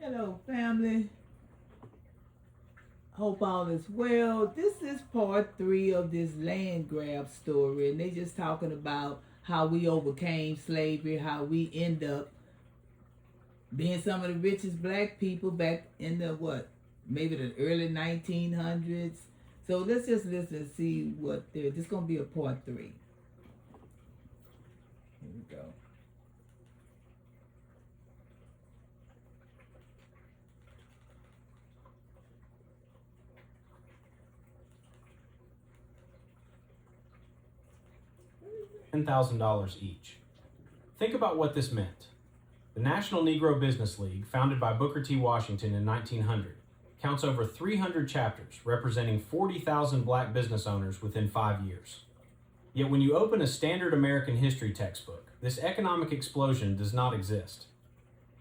Hello, family. Hope all is well. This is part 3 of this land grab story, and they just talking about how we overcame slavery, how we end up being some of the richest black people back in the maybe the early 1900s. So let's just listen and see what they're. This is gonna be a part 3. Here we go. $10,000 each. Think about what this meant. The National Negro Business League, founded by Booker T. Washington in 1900, counts over 300 chapters representing 40,000 black business owners within 5 years. Yet when you open a standard American history textbook, this economic explosion does not exist.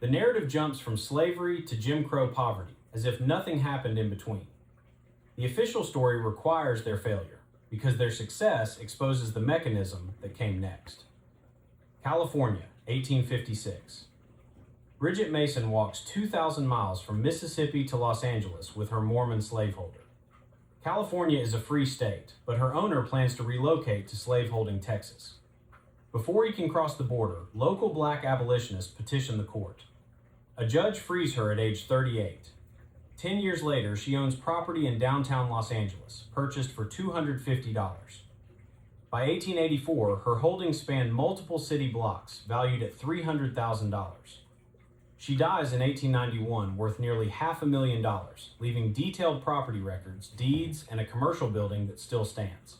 The narrative jumps from slavery to Jim Crow poverty, as if nothing happened in between. The official story requires their failure, because their success exposes the mechanism that came next. California, 1856. Bridget Mason walks 2,000 miles from Mississippi to Los Angeles with her Mormon slaveholder. California is a free state, but her owner plans to relocate to slaveholding Texas. Before he can cross the border, local black abolitionists petition the court. A judge frees her at age 38. 10 years later, she owns property in downtown Los Angeles, purchased for $250. By 1884, her holdings span multiple city blocks, valued at $300,000. She dies in 1891, worth nearly $500,000, leaving detailed property records, deeds, and a commercial building that still stands.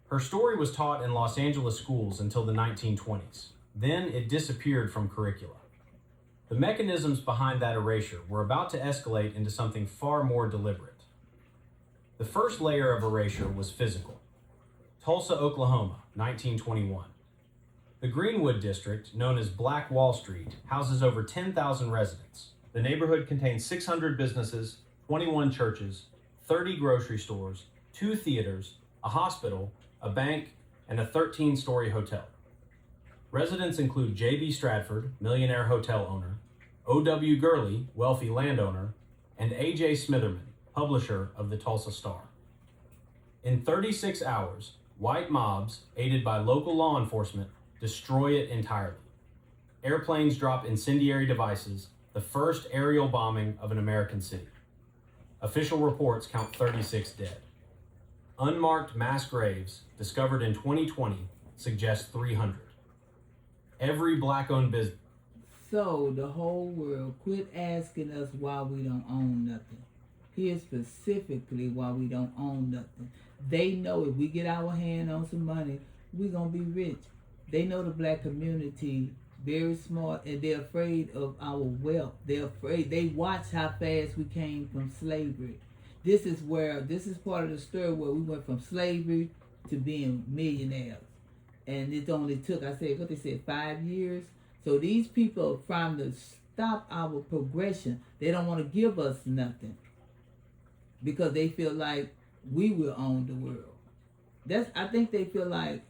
Her story was taught in Los Angeles schools until the 1920s. Then it disappeared from curricula. The mechanisms behind that erasure were about to escalate into something far more deliberate. The first layer of erasure was physical. Tulsa, Oklahoma, 1921. The Greenwood District, known as Black Wall Street, houses over 10,000 residents. The neighborhood contains 600 businesses, 21 churches, 30 grocery stores, 2 theaters, a hospital, a bank, and a 13-story hotel. Residents include J.B. Stratford, millionaire hotel owner, O.W. Gurley, wealthy landowner, and A.J. Smitherman, publisher of the Tulsa Star. In 36 hours, white mobs, aided by local law enforcement, destroy it entirely. Airplanes drop incendiary devices, the first aerial bombing of an American city. Official reports count 36 dead. Unmarked mass graves, discovered in 2020, suggest 300. Every black-owned business. So the whole world quit asking us why we don't own nothing. Here specifically why we don't own nothing. They know if we get our hand on some money, we're going to be rich. They know the black community very smart, and they're afraid of our wealth. They're afraid. They watch how fast we came from slavery. This is part of the story where we went from slavery to being millionaires. And it only took, 5 years. So these people are trying to stop our progression. They don't want to give us nothing because they feel like we will own the world. I think they feel like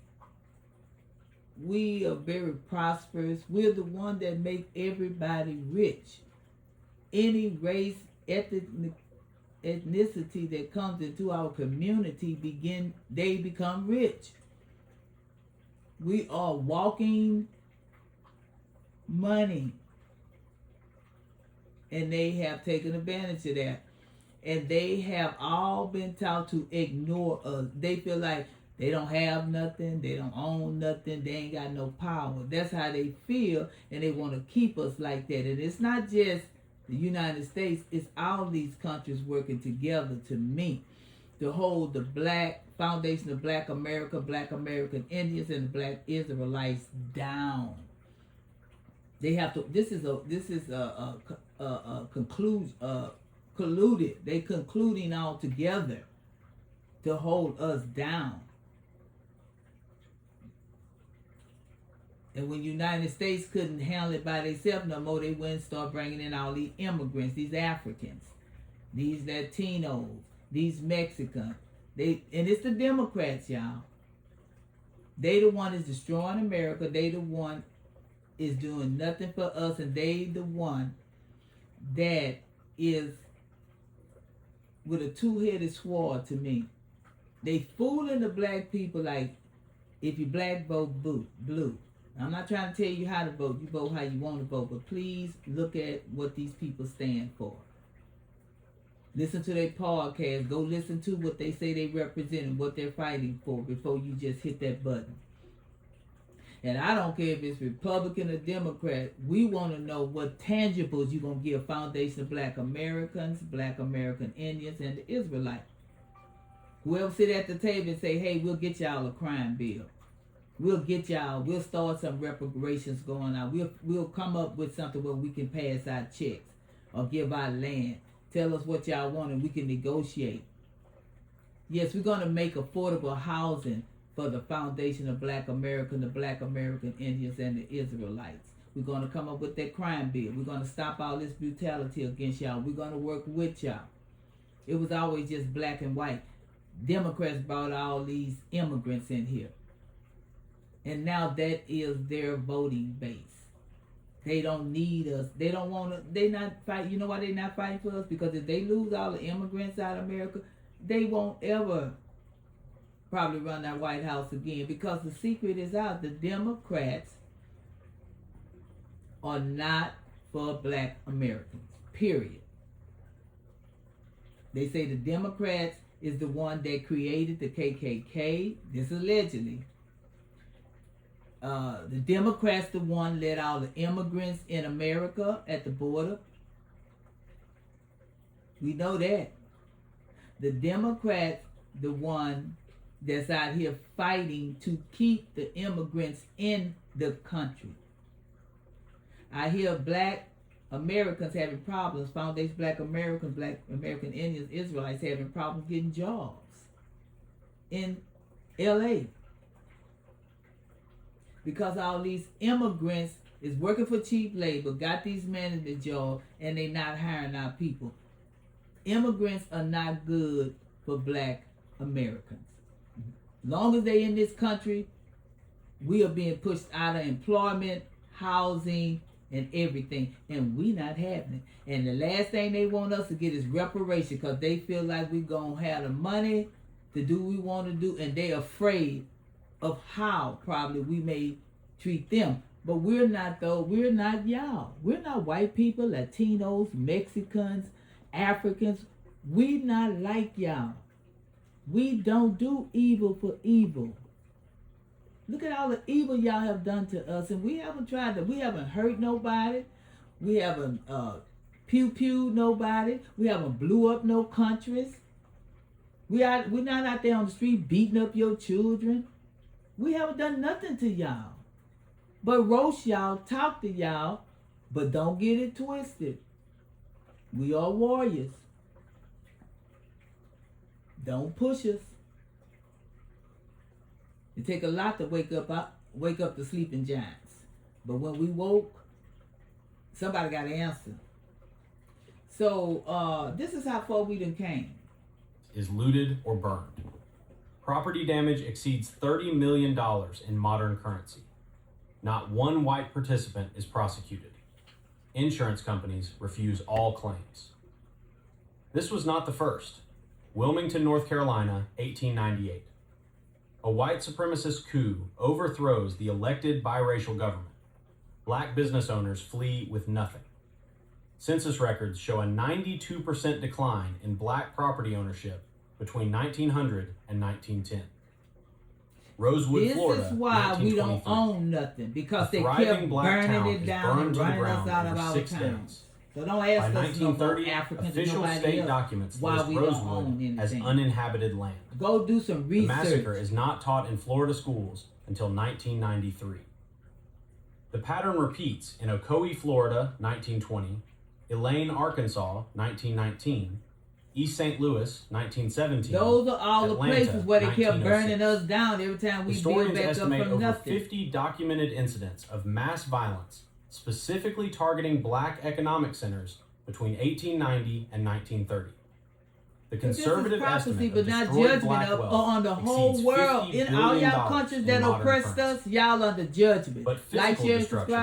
we are very prosperous. We're the one that make everybody rich. Any race, ethnicity that comes into our community they become rich. We are walking money. And they have taken advantage of that. And they have all been taught to ignore us. They feel like they don't have nothing, they don't own nothing, they ain't got no power. That's how they feel, and they want to keep us like that. And it's not just the United States, it's all these countries working together to hold the black foundation of Black America, Black American Indians, and the Black Israelites down. They have to. This is a conclusion. Colluded. They concluding all together to hold us down. And when United States couldn't handle it by themselves no more, they went and started bringing in all these immigrants, these Africans, these Latinos, these Mexicans. And it's the Democrats, y'all. They the one is destroying America. They the one is doing nothing for us, and they the one that is with a two-headed sword to me. They fooling the black people like, if you black, vote blue. I'm not trying to tell you how to vote. You vote how you want to vote. But please look at what these people stand for. Listen to their podcast. Go listen to what they say they represent and what they're fighting for before you just hit that button. And I don't care if it's Republican or Democrat. We want to know what tangibles you're going to give Foundation of Black Americans, Black American Indians, and the Israelites. Whoever sit at the table and say, hey, we'll get y'all a crime bill. We'll start some reparations going on. We'll come up with something where we can pass out checks or give out land. Tell us what y'all want and we can negotiate. Yes, we're going to make affordable housing for the Foundation of Black America, the Black American Indians, and the Israelites. We're going to come up with that crime bill. We're going to stop all this brutality against y'all. We're going to work with y'all. It was always just black and white. Democrats brought all these immigrants in here. And now that is their voting base. They don't need us. They don't want to. They not fight. You know why they not fighting for us? Because if they lose all the immigrants out of America, they won't ever probably run that White House again. Because the secret is out. The Democrats are not for black Americans. Period. They say the Democrats is the one that created the KKK. This allegedly. The Democrats the one let all the immigrants in America at the border. We know that. The Democrats the one that's out here fighting to keep the immigrants in the country. I hear black Americans having problems, Foundation Black Americans, Black American Indians, Israelites having problems getting jobs in LA. Because all these immigrants is working for cheap labor, got these men in the job, and they not hiring our people. Immigrants are not good for black Americans. Long as they in this country, we are being pushed out of employment, housing, and everything, and we not having it. And the last thing they want us to get is reparation, because they feel like we gonna have the money to do what we want to do, and they afraid of how probably we may treat them. But we're not though. We're not y'all. We're not white people, Latinos, Mexicans, Africans. We not like y'all. We don't do evil for evil. Look at all the evil y'all have done to us, and we haven't hurt nobody. We haven't pew-pewed nobody. We haven't blew up no countries. We're not out there on the street beating up your children. We haven't done nothing to y'all. But roast y'all, talk to y'all, but don't get it twisted. We are warriors. Don't push us. It take a lot to wake up the sleeping giants. But when we woke, somebody got to answer. So this is how far we done came. Is looted or burned. Property damage exceeds $30 million in modern currency. Not one white participant is prosecuted. Insurance companies refuse all claims. This was not the first. Wilmington, North Carolina, 1898. A white supremacist coup overthrows the elected biracial government. Black business owners flee with nothing. Census records show a 92% decline in black property ownership between 1900 and 1910. Rosewood, Florida, This is why we don't own nothing, because they kept burning it down and running us out of our towns. So don't ask us no more Africans and official nobody state else documents why list we don't own Rosewood anything. as uninhabited land. Go do some research. The massacre is not taught in Florida schools until 1993. The pattern repeats in Ocoee, Florida, 1920, Elaine, Arkansas, 1919, East St. Louis, 1917. Those are all Atlanta, the places where they kept 1906. burning us down every time we build Historians back up estimate from over nothing. 50 documented incidents of mass violence, specifically targeting black economic centers between 1890 and 1930. The conservative this is prophecy, estimate but of not destroyed judgment black of, wealth on the whole exceeds world. $50 In all billion y'all countries in that modern oppressed currency. us, y'all under judgment. But Like, physical share, and destruction subscribe.